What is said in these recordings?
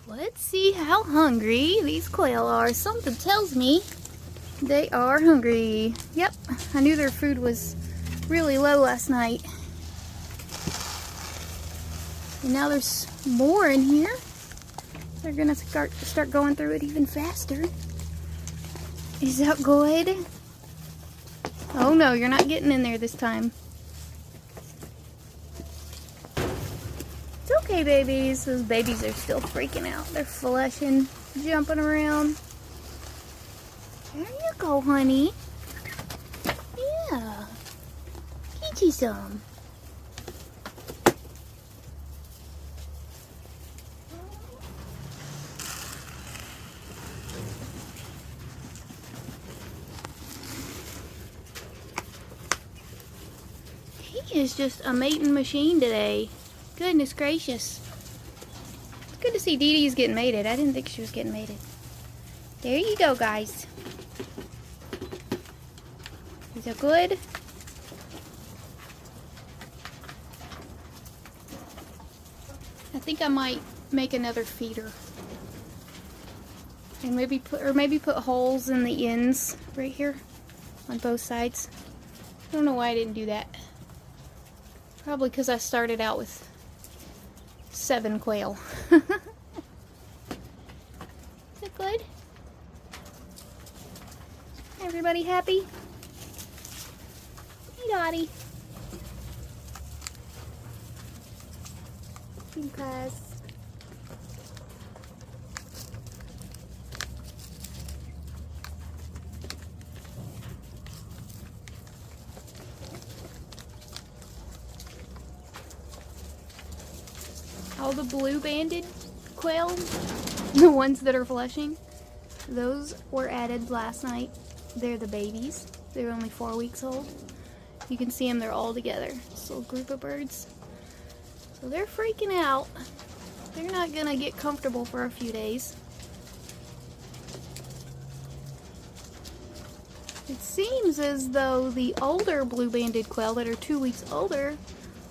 Let's see how hungry these quail are. Something tells me they are hungry. Yep, I knew their food was really low last night. And now there's more in here. They're gonna start going through it even faster. Is that good? Oh no, you're not getting in there this time. It's okay, babies. Those babies are still freaking out. They're fleshing, jumping around. There you go, honey. Yeah. Get you some. He is just a mating machine today. Goodness gracious. It's good to see Dee Dee's getting mated. I didn't think she was getting mated. There you go, guys. Is that good? I think I might make another feeder. And maybe put holes in the ends right here on both sides. I don't know why I didn't do that. Probably because I started out with 7 quail. Is it good? Everybody happy? Hey, Dottie. Because all the blue banded quail, the ones that are fleshing, those were added last night. They're the babies. They're only 4 weeks old. You can see them, they're all together. This little group of birds. So they're freaking out. They're not gonna get comfortable for a few days. It seems as though the older blue banded quail that are 2 weeks older,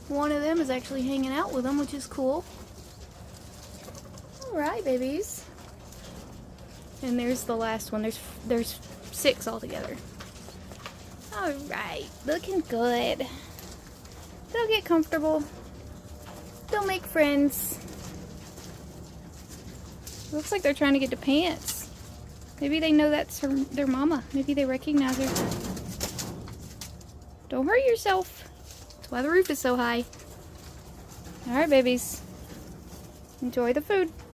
one of them is actually hanging out with them, which is cool. Alright, babies. And there's the last one. There's 6 altogether. Alright, looking good. They'll get comfortable. They'll make friends. Looks like they're trying to get to Pants. Maybe they know that's their mama. Maybe they recognize her. Don't hurt yourself. That's why the roof is so high. Alright, babies. Enjoy the food.